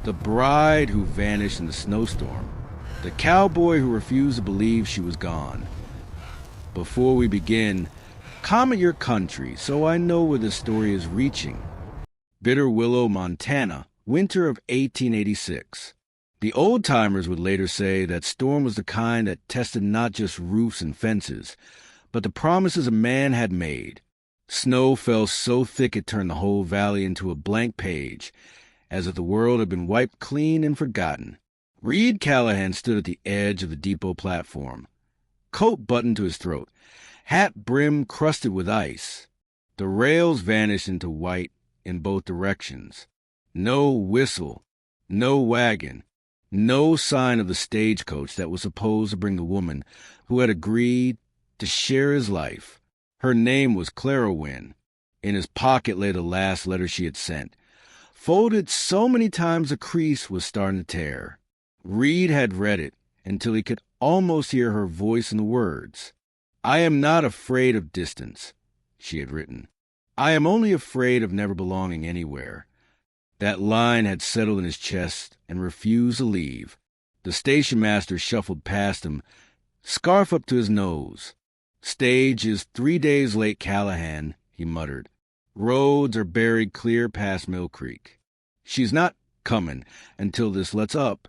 The bride who vanished in the snowstorm. The cowboy who refused to believe she was gone. Before we begin, comment your country so I know where this story is reaching. Bitter Willow, Montana, winter of 1886. The old-timers would later say that storm was the kind that tested not just roofs and fences, but the promises a man had made. Snow fell so thick it turned the whole valley into a blank page, as if the world had been wiped clean and forgotten. Reed Callahan stood at the edge of the depot platform, coat buttoned to his throat, hat brim crusted with ice. The rails vanished into white in both directions. No whistle, no wagon, no sign of the stagecoach that was supposed to bring the woman who had agreed to share his life. Her name was Clara Wynne. In his pocket lay the last letter she had sent, folded so many times the crease was starting to tear. Reed had read it until he could almost hear her voice in the words. "I am not afraid of distance," she had written. "I am only afraid of never belonging anywhere." That line had settled in his chest and refused to leave. The station master shuffled past him, scarf up to his nose. "Stage is 3 days late, Callahan," he muttered. "Roads are buried clear past Mill Creek. She's not coming until this lets up."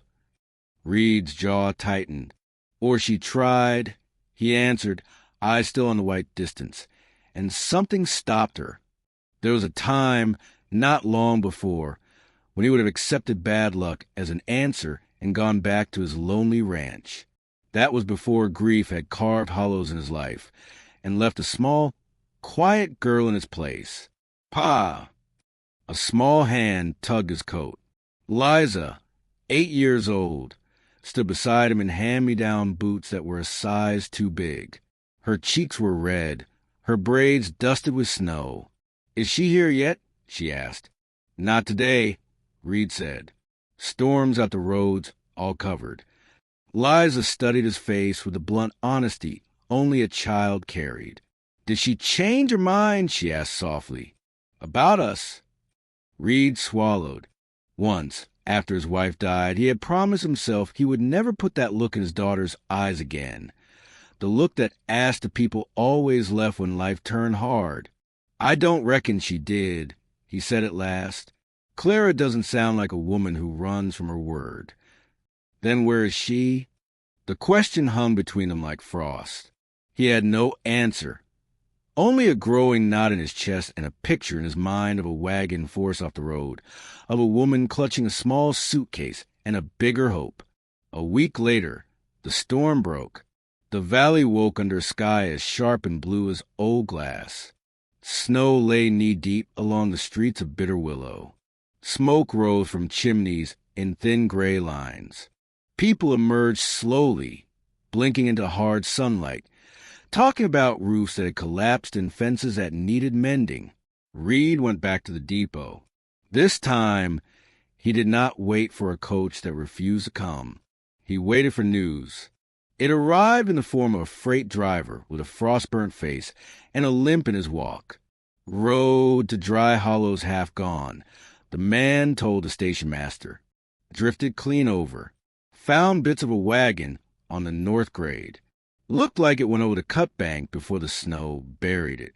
Reed's jaw tightened. "Or she tried," he answered, eyes still on the white distance, and something stopped her. There was a time, not long before, when he would have accepted bad luck as an answer and gone back to his lonely ranch. That was before grief had carved hollows in his life and left a small, quiet girl in its place. "Pa!" A small hand tugged his coat. Liza, 8 years old, stood beside him in hand-me-down boots that were a size too big. Her cheeks were red, her braids dusted with snow. "Is she here yet?" she asked. "Not today," Reed said. "Storms out the roads, all covered." Liza studied his face with the blunt honesty only a child carried. "Did she change her mind?" she asked softly. "About us?" Reed swallowed. Once, after his wife died, he had promised himself he would never put that look in his daughter's eyes again. The look that asked the people always left when life turned hard. "I don't reckon she did," he said at last. "Clara doesn't sound like a woman who runs from her word." Then where is she? The question hung between them like frost. He had no answer, only a growing knot in his chest and a picture in his mind of a wagon forced off the road, of a woman clutching a small suitcase and a bigger hope. A week later, the storm broke. The valley woke under a sky as sharp and blue as old glass. Snow lay knee-deep along the streets of Bitter Willow. Smoke rose from chimneys in thin gray lines. People emerged slowly, blinking into hard sunlight, talking about roofs that had collapsed and fences that needed mending. Reed went back to the depot. This time, he did not wait for a coach that refused to come. He waited for news. It arrived in the form of a freight driver with a frostburnt face and a limp in his walk. "Road to Dry Hollow's half gone," the man told the station master. "Drifted clean over. Found bits of a wagon on the north grade. Looked like it went over the cut bank before the snow buried it."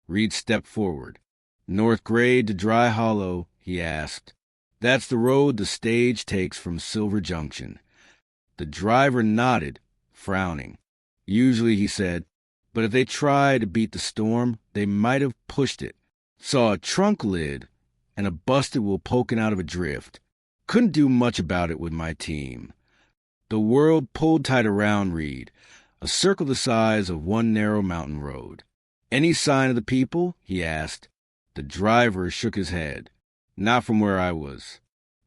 Reed stepped forward. "North grade to Dry Hollow?" he asked. "That's the road the stage takes from Silver Junction." The driver nodded, frowning. "Usually," he said, "but if they tried to beat the storm, they might have pushed it. Saw a trunk lid and a busted wheel poking out of a drift. Couldn't do much about it with my team." The world pulled tight around Reed, a circle the size of one narrow mountain road. "Any sign of the people?" he asked. The driver shook his head. "Not from where I was.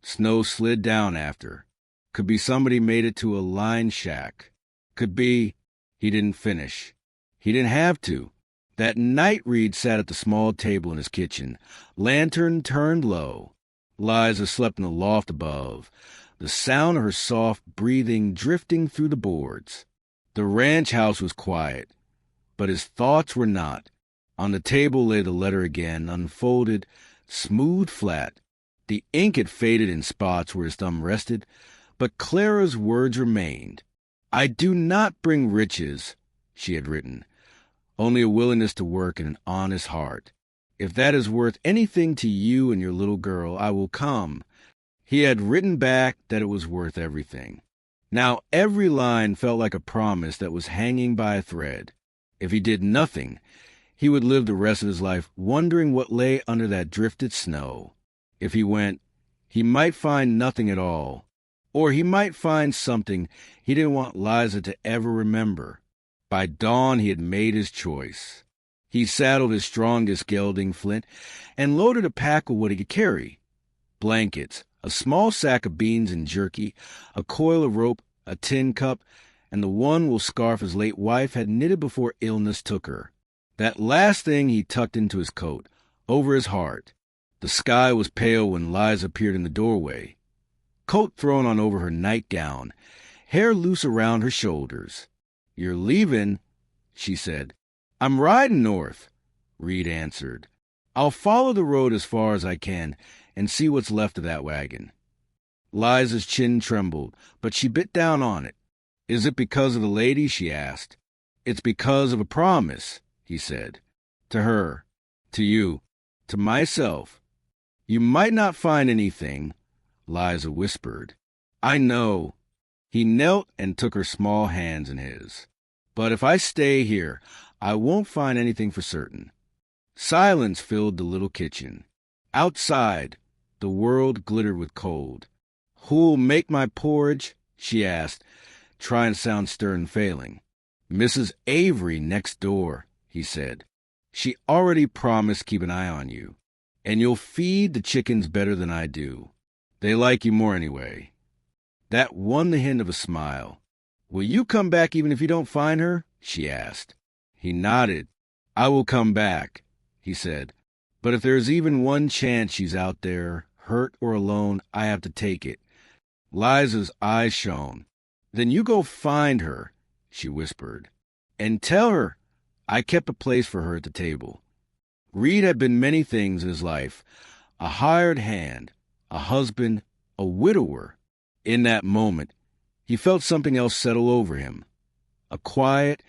Snow slid down after. Could be somebody made it to a line shack. Could be—" He didn't finish. He didn't have to. That night Reed sat at the small table in his kitchen, lantern turned low. Liza slept in the loft above, the sound of her soft breathing drifting through the boards. The ranch house was quiet, but his thoughts were not. On the table lay the letter again, unfolded, smooth flat. The ink had faded in spots where his thumb rested, but Clara's words remained. "I do not bring riches," she had written, "only a willingness to work and an honest heart. If that is worth anything to you and your little girl, I will come." He had written back that it was worth everything. Now every line felt like a promise that was hanging by a thread. If he did nothing, he would live the rest of his life wondering what lay under that drifted snow. If he went, he might find nothing at all, or he might find something he didn't want Liza to ever remember. By dawn, he had made his choice. He saddled his strongest gelding, Flint, and loaded a pack of what he could carry. Blankets, a small sack of beans and jerky, a coil of rope, a tin cup, and the one wool scarf his late wife had knitted before illness took her. That last thing he tucked into his coat, over his heart. The sky was pale when Liza appeared in the doorway. Coat thrown on over her nightgown, hair loose around her shoulders. "You're leaving," she said. "I'm riding north," Reed answered. "I'll follow the road as far as I can and see what's left of that wagon." Liza's chin trembled, but she bit down on it. "Is it because of the lady?" she asked. "It's because of a promise," he said. "To her, to you, to myself." "You might not find anything," Liza whispered. "I know." He knelt and took her small hands in his. "But if I stay here, I won't find anything for certain." Silence filled the little kitchen. Outside, the world glittered with cold. "Who'll make my porridge?" she asked, trying to sound stern, failing. "Mrs. Avery next door," he said. "She already promised keep an eye on you. And you'll feed the chickens better than I do. They like you more anyway." That won the hint of a smile. "Will you come back even if you don't find her?" she asked. He nodded. "I will come back," he said. "But if there's even one chance she's out there, hurt or alone, I have to take it." Liza's eyes shone. "Then you go find her," she whispered. "And tell her I kept a place for her at the table." Reed had been many things in his life: a hired hand, a husband, a widower. In that moment, he felt something else settle over him, a quiet,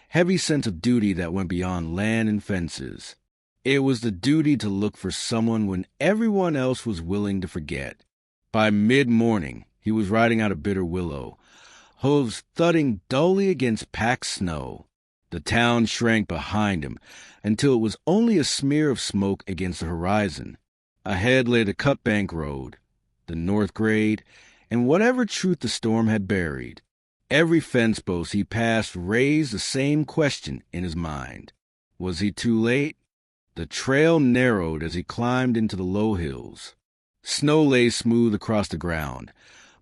heavy sense of duty that went beyond land and fences. It was the duty to look for someone when everyone else was willing to forget. By mid-morning, he was riding out a bitter willow, hooves thudding dully against packed snow. The town shrank behind him until it was only a smear of smoke against the horizon. Ahead lay the Cutbank Road, the North Grade, and whatever truth the storm had buried. Every fence post he passed raised the same question in his mind. Was he too late? The trail narrowed as he climbed into the low hills. Snow lay smooth across the ground,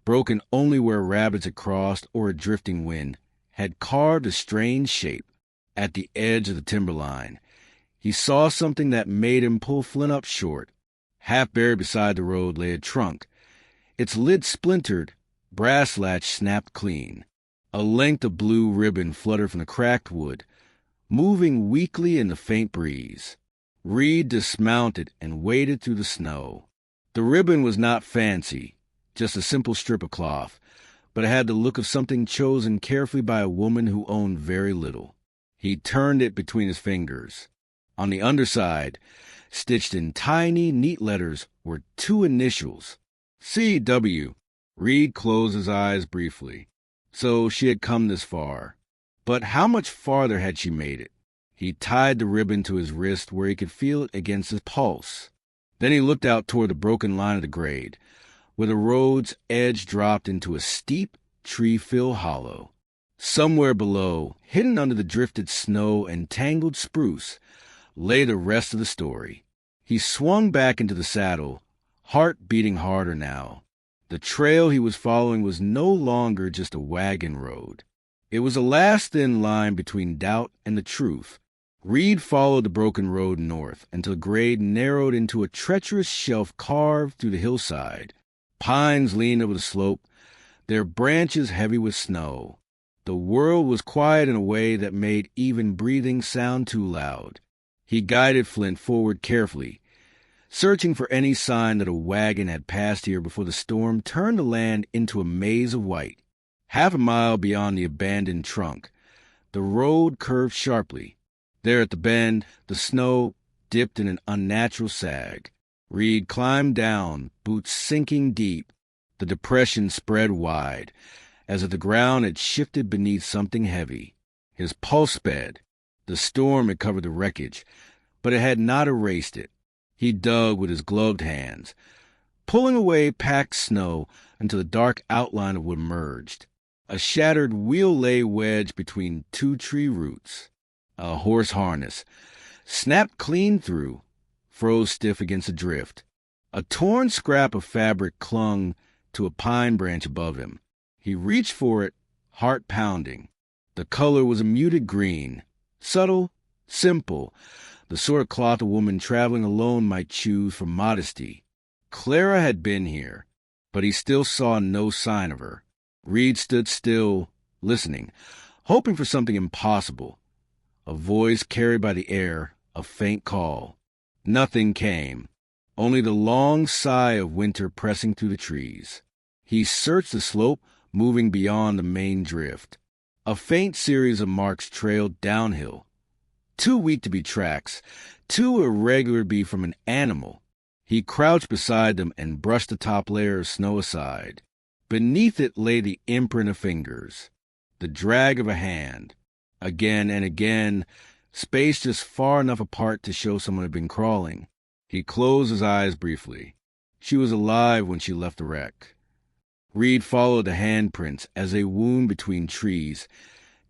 broken only where rabbits had crossed or a drifting wind had carved a strange shape. At the edge of the timberline, he saw something that made him pull Flint up short. Half buried beside the road lay a trunk. Its lid splintered, brass latch snapped clean. A length of blue ribbon fluttered from the cracked wood, moving weakly in the faint breeze. Reed dismounted and waded through the snow. The ribbon was not fancy, just a simple strip of cloth, but it had the look of something chosen carefully by a woman who owned very little. He turned it between his fingers. On the underside, stitched in tiny, neat letters, were two initials. C.W. Reed closed his eyes briefly. So she had come this far. But how much farther had she made it? He tied the ribbon to his wrist where he could feel it against his pulse. Then he looked out toward the broken line of the grade, where the road's edge dropped into a steep, tree-filled hollow. Somewhere below, hidden under the drifted snow and tangled spruce, lay the rest of the story. He swung back into the saddle, heart beating harder now. The trail he was following was no longer just a wagon road. It was a last thin line between doubt and the truth. Reed followed the broken road north until the grade narrowed into a treacherous shelf carved through the hillside. Pines leaned over the slope, their branches heavy with snow. The world was quiet in a way that made even breathing sound too loud. He guided Flint forward carefully, searching for any sign that a wagon had passed here before the storm turned the land into a maze of white. Half a mile beyond the abandoned trunk, the road curved sharply. There at the bend, the snow dipped in an unnatural sag. Reed climbed down, boots sinking deep. The depression spread wide, as if the ground had shifted beneath something heavy. His pulse sped. The storm had covered the wreckage, but it had not erased it. He dug with his gloved hands, pulling away packed snow until the dark outline of what emerged. A shattered wheel lay wedged between two tree roots. A horse harness, snapped clean through, froze stiff against the drift. A torn scrap of fabric clung to a pine branch above him. He reached for it, heart pounding. The color was a muted green, subtle, simple, the sort of cloth a woman traveling alone might choose for modesty. Clara had been here, but he still saw no sign of her. Reed stood still, listening, hoping for something impossible. A voice carried by the air, a faint call. Nothing came, only the long sigh of winter pressing through the trees. He searched the slope, moving beyond the main drift. A faint series of marks trailed downhill, too weak to be tracks, too irregular to be from an animal. He crouched beside them and brushed the top layer of snow aside. Beneath it lay the imprint of fingers, the drag of a hand. Again and again, spaced just far enough apart to show someone had been crawling. He closed his eyes briefly. She was alive when she left the wreck. Reed followed the handprints as they wound between trees,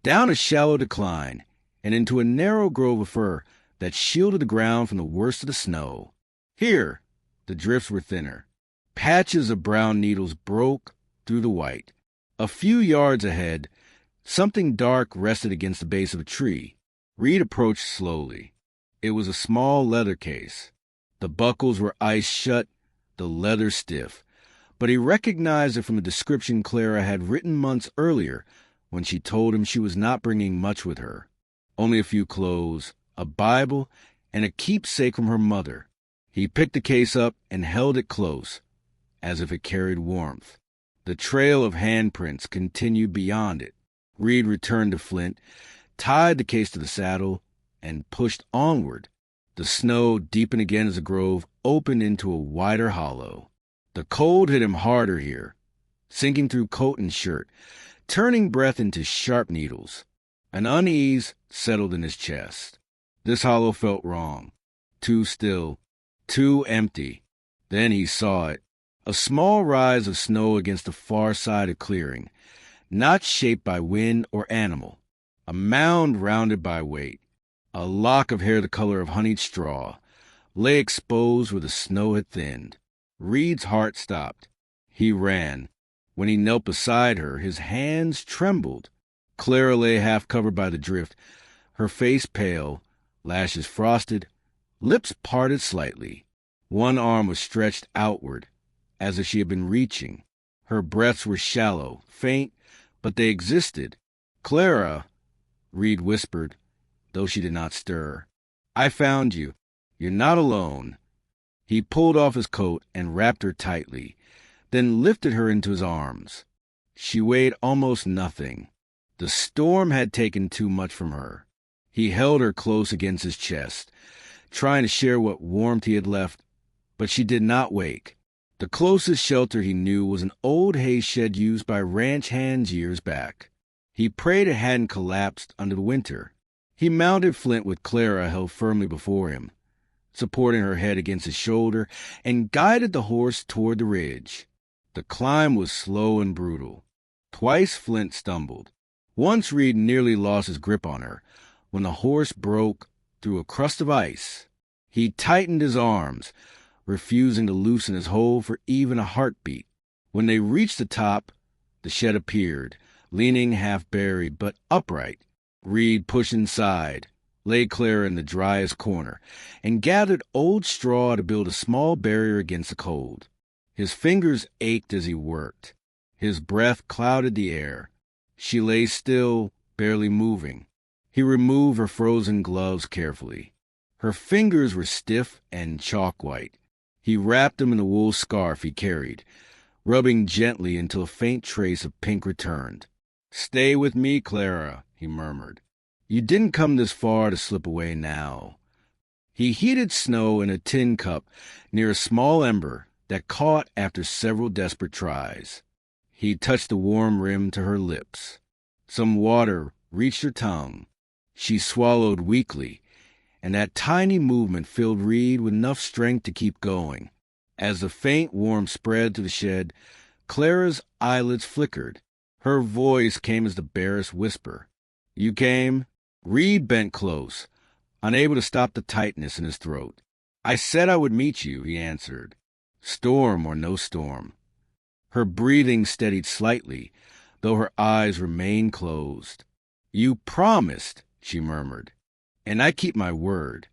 down a shallow decline, and into a narrow grove of fir that shielded the ground from the worst of the snow. Here, the drifts were thinner. Patches of brown needles broke through the white. A few yards ahead, something dark rested against the base of a tree. Reed approached slowly. It was a small leather case. The buckles were iced shut, the leather stiff, but he recognized it from a description Clara had written months earlier when she told him she was not bringing much with her. Only a few clothes, a Bible, and a keepsake from her mother. He picked the case up and held it close, as if it carried warmth. The trail of handprints continued beyond it. Reed returned to Flint, tied the case to the saddle, and pushed onward. The snow deepened again as the grove opened into a wider hollow. The cold hit him harder here, sinking through coat and shirt, turning breath into sharp needles. An unease settled in his chest. This hollow felt wrong, too still, too empty. Then he saw it. A small rise of snow against the far side of clearing, not shaped by wind or animal. A mound rounded by weight. A lock of hair the color of honeyed straw lay exposed where the snow had thinned. Reed's heart stopped. He ran. When he knelt beside her, his hands trembled. Clara lay half covered by the drift, her face pale, lashes frosted, lips parted slightly. One arm was stretched outward, as if she had been reaching. Her breaths were shallow, faint, but they existed. "Clara," Reed whispered, though she did not stir. "I found you. You're not alone." He pulled off his coat and wrapped her tightly, then lifted her into his arms. She weighed almost nothing. The storm had taken too much from her. He held her close against his chest, trying to share what warmth he had left, but she did not wake. The closest shelter he knew was an old hay shed used by ranch hands years back. He prayed it hadn't collapsed under the winter. He mounted Flint with Clara held firmly before him, supporting her head against his shoulder, and guided the horse toward the ridge. The climb was slow and brutal. Twice Flint stumbled. Once Reed nearly lost his grip on her, when the horse broke through a crust of ice. He tightened his arms, refusing to loosen his hold for even a heartbeat. When they reached the top, the shed appeared, leaning half buried but upright. Reed pushed inside, laid Clara in the driest corner, and gathered old straw to build a small barrier against the cold. His fingers ached as he worked. His breath clouded the air. She lay still, barely moving. He removed her frozen gloves carefully. Her fingers were stiff and chalk white. He wrapped him in the wool scarf he carried, rubbing gently until a faint trace of pink returned. "Stay with me, Clara," he murmured. "You didn't come this far to slip away now." He heated snow in a tin cup near a small ember that caught after several desperate tries. He touched the warm rim to her lips. Some water reached her tongue. She swallowed weakly, and that tiny movement filled Reed with enough strength to keep going. As the faint warmth spread through the shed, Clara's eyelids flickered. Her voice came as the barest whisper. "You came?" Reed bent close, unable to stop the tightness in his throat. "I said I would meet you," he answered, storm or no storm. Her breathing steadied slightly, though her eyes remained closed. "You promised," she murmured, "and I keep my word."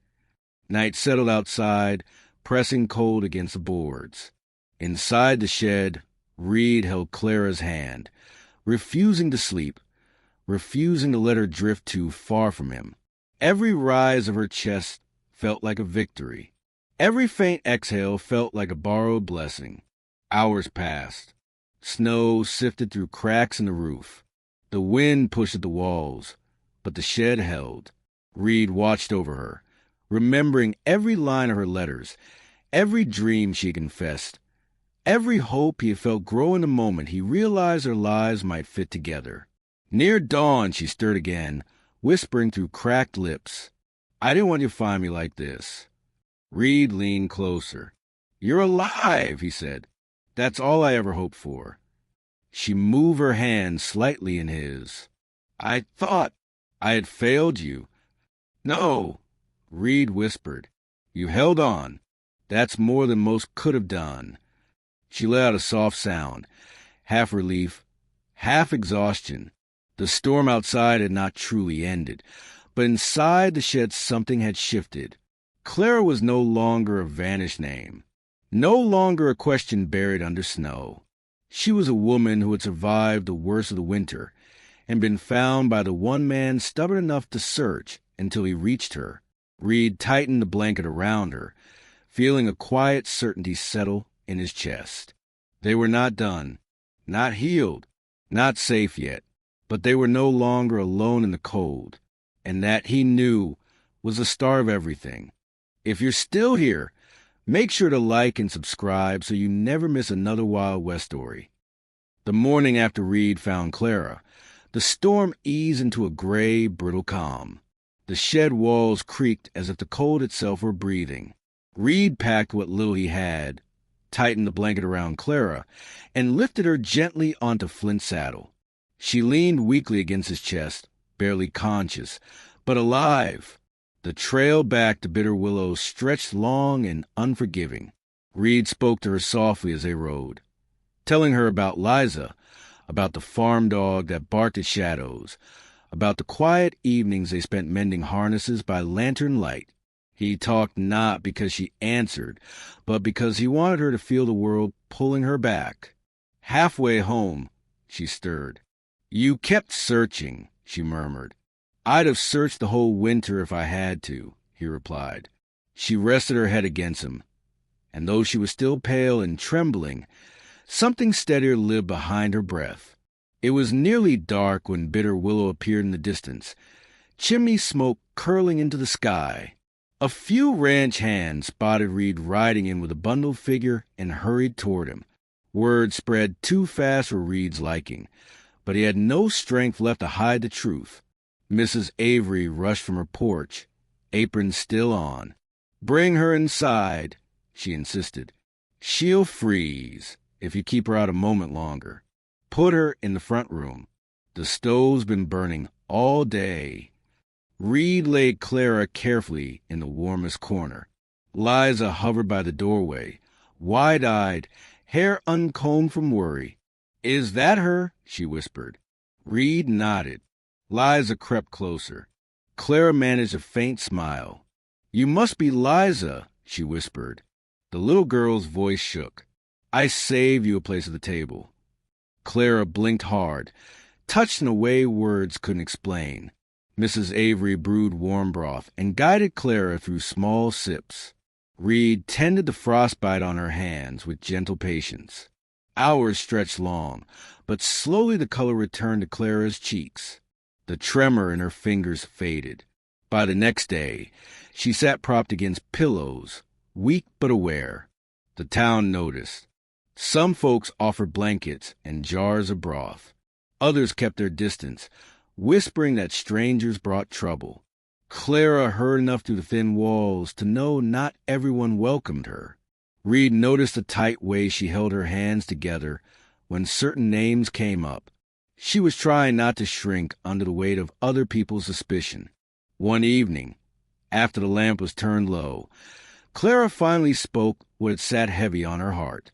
Night settled outside, pressing cold against the boards. Inside the shed, Reed held Clara's hand, refusing to sleep, refusing to let her drift too far from him. Every rise of her chest felt like a victory. Every faint exhale felt like a borrowed blessing. Hours passed. Snow sifted through cracks in the roof. The wind pushed at the walls, but the shed held. Reed watched over her, remembering every line of her letters, every dream she confessed, every hope he had felt grow in the moment he realized their lives might fit together. Near dawn, she stirred again, whispering through cracked lips, "I didn't want you to find me like this." Reed leaned closer. "You're alive," he said. "That's all I ever hoped for." She moved her hand slightly in his. "I thought I had failed you." "No," Reed whispered. "You held on. That's more than most could have done." She let out a soft sound, half relief, half exhaustion. The storm outside had not truly ended, but inside the shed something had shifted. Clara was no longer a vanished name, no longer a question buried under snow. She was a woman who had survived the worst of the winter and been found by the one man stubborn enough to search until he reached her. Reed tightened the blanket around her, feeling a quiet certainty settle in his chest. They were not done, not healed, not safe yet, but they were no longer alone in the cold, and that, he knew, was the start of everything. If you're still here, make sure to like and subscribe so you never miss another Wild West story. The morning after Reed found Clara, the storm eased into a gray, brittle calm. The shed walls creaked as if the cold itself were breathing. Reed packed what little he had, tightened the blanket around Clara, and lifted her gently onto Flint's saddle. She leaned weakly against his chest, barely conscious, but alive. The trail back to Bitter Willows stretched long and unforgiving. Reed spoke to her softly as they rode, telling her about Liza, about the farm dog that barked at shadows, about the quiet evenings they spent mending harnesses by lantern light. He talked not because she answered, but because he wanted her to feel the world pulling her back. Halfway home, she stirred. "You kept searching," she murmured. "I'd have searched the whole winter if I had to," he replied. She rested her head against him, and though she was still pale and trembling, something steadier lived behind her breath. It was nearly dark when Bitter Willow appeared in the distance, chimney smoke curling into the sky. A few ranch hands spotted Reed riding in with a bundled figure and hurried toward him. Word spread too fast for Reed's liking, but he had no strength left to hide the truth. Mrs. Avery rushed from her porch, apron still on. "Bring her inside," she insisted. "She'll freeze if you keep her out a moment longer. Put her in the front room. The stove's been burning all day." Reed laid Clara carefully in the warmest corner. Liza hovered by the doorway, wide-eyed, hair uncombed from worry. "Is that her?" she whispered. Reed nodded. Liza crept closer. Clara managed a faint smile. "You must be Liza," she whispered. The little girl's voice shook. "I saved you a place at the table." Clara blinked hard, touched in a way words couldn't explain. Mrs. Avery brewed warm broth and guided Clara through small sips. Reed tended the frostbite on her hands with gentle patience. Hours stretched long, but slowly the color returned to Clara's cheeks. The tremor in her fingers faded. By the next day, she sat propped against pillows, weak but aware. The town noticed. Some folks offered blankets and jars of broth. Others kept their distance, whispering that strangers brought trouble. Clara heard enough through the thin walls to know not everyone welcomed her. Reed noticed the tight way she held her hands together when certain names came up. She was trying not to shrink under the weight of other people's suspicion. One evening, after the lamp was turned low, Clara finally spoke what had sat heavy on her heart.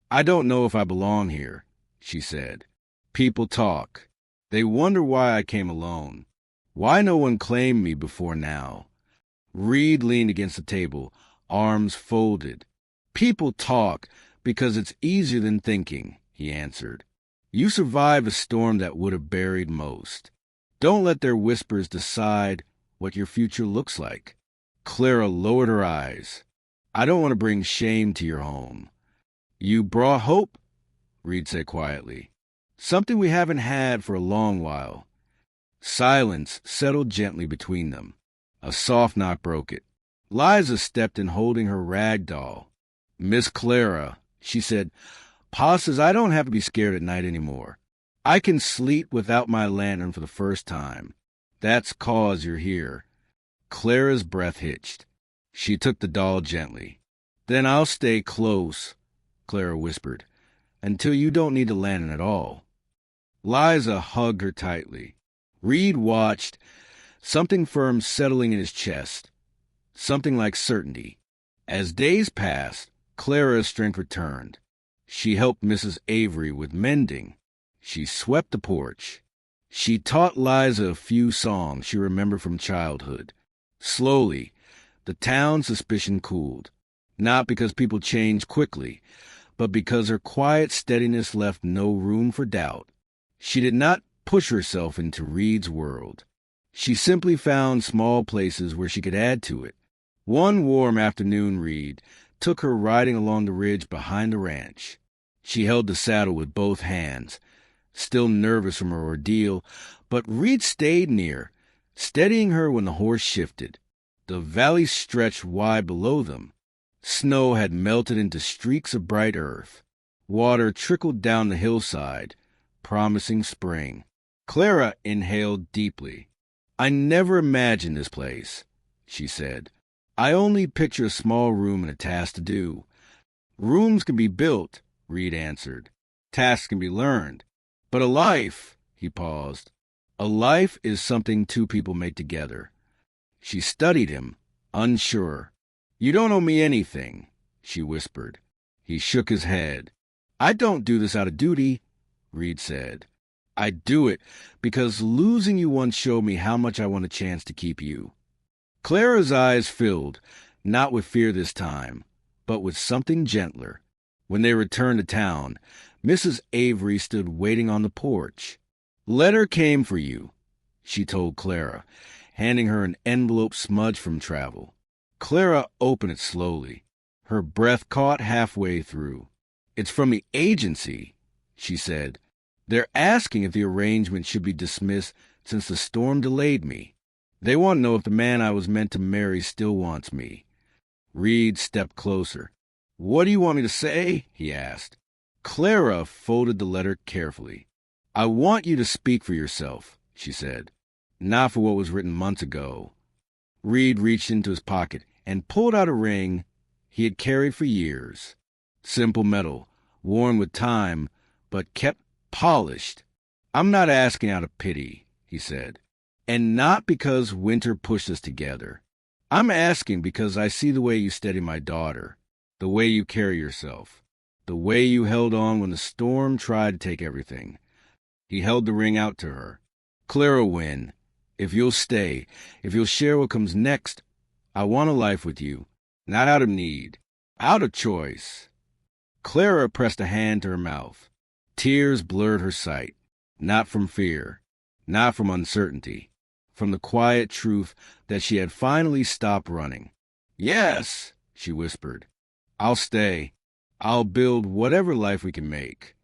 "I don't know if I belong here," she said. "People talk. They wonder why I came alone. Why no one claimed me before now?" Reed leaned against the table, arms folded. "People talk because it's easier than thinking," he answered. "You survived a storm that would have buried most. Don't let their whispers decide what your future looks like." Clara lowered her eyes. "I don't want to bring shame to your home." "You brought hope," Reed said quietly. "Something we haven't had for a long while." Silence settled gently between them. A soft knock broke it. Liza stepped in holding her rag doll. "Miss Clara," she said, "Pa says I don't have to be scared at night anymore. I can sleep without my lantern for the first time. That's 'cause you're here." Clara's breath hitched. She took the doll gently. "Then I'll stay close," Clara whispered, "until you don't need the lantern at all." Liza hugged her tightly. Reed watched, something firm settling in his chest, something like certainty. As days passed, Clara's strength returned. She helped Mrs. Avery with mending. She swept the porch. She taught Liza a few songs she remembered from childhood. Slowly, the town's suspicion cooled, not because people changed quickly, but because her quiet steadiness left no room for doubt. She did not push herself into Reed's world. She simply found small places where she could add to it. One warm afternoon, Reed took her riding along the ridge behind the ranch. She held the saddle with both hands, still nervous from her ordeal, but Reed stayed near, steadying her when the horse shifted. The valley stretched wide below them. Snow had melted into streaks of bright earth. Water trickled down the hillside, promising spring. Clara inhaled deeply. "I never imagined this place," she said. "I only picture a small room and a task to do." "Rooms can be built," Reed answered. "Tasks can be learned. But a life," he paused. "A life is something two people make together." She studied him, unsure. "You don't owe me anything," she whispered. He shook his head. "I don't do this out of duty," Reed said. "I do it because losing you once showed me how much I want a chance to keep you." Clara's eyes filled, not with fear this time, but with something gentler. When they returned to town, Mrs. Avery stood waiting on the porch. "Letter came for you," she told Clara, handing her an envelope smudged from travel. Clara opened it slowly. Her breath caught halfway through. "It's from the agency," she said. "They're asking if the arrangement should be dismissed since the storm delayed me. They want to know if the man I was meant to marry still wants me." Reed stepped closer. "What do you want me to say?" he asked. Clara folded the letter carefully. "I want you to speak for yourself," she said, "not for what was written months ago." Reed reached into his pocket and pulled out a ring he had carried for years. Simple metal, worn with time, but kept polished. "I'm not asking out of pity," he said, "and not because winter pushed us together. I'm asking because I see the way you steady my daughter, the way you carry yourself, the way you held on when the storm tried to take everything." He held the ring out to her. "Clara Wynne, if you'll stay, if you'll share what comes next, I want a life with you, not out of need, out of choice." Clara pressed a hand to her mouth. Tears blurred her sight, not from fear, not from uncertainty, from the quiet truth that she had finally stopped running. "Yes," she whispered. I'll stay. I'll build whatever life we can make.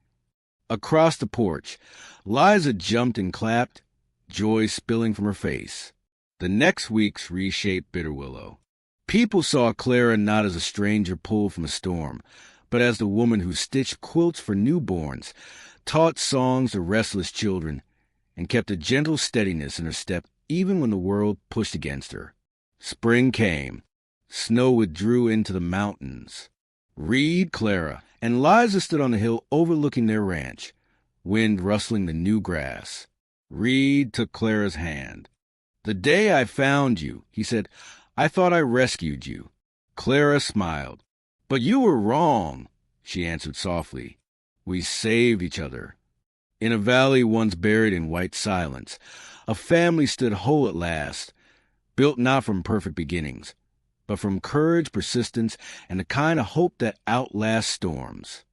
Across the porch, Liza jumped and clapped, joy spilling from her face. The next weeks reshaped Bitterwillow. People saw Clara not as a stranger pulled from a storm, but as the woman who stitched quilts for newborns, taught songs to restless children, and kept a gentle steadiness in her step even when the world pushed against her. Spring came. Snow withdrew into the mountains. Reed, Clara, and Liza stood on the hill overlooking their ranch, wind rustling the new grass. Reed took Clara's hand. The day I found you, he said, I thought I rescued you. Clara smiled. But you were wrong, she answered softly. We saved each other. In a valley once buried in white silence, a family stood whole at last, built not from perfect beginnings, but from courage, persistence, and the kind of hope that outlasts storms.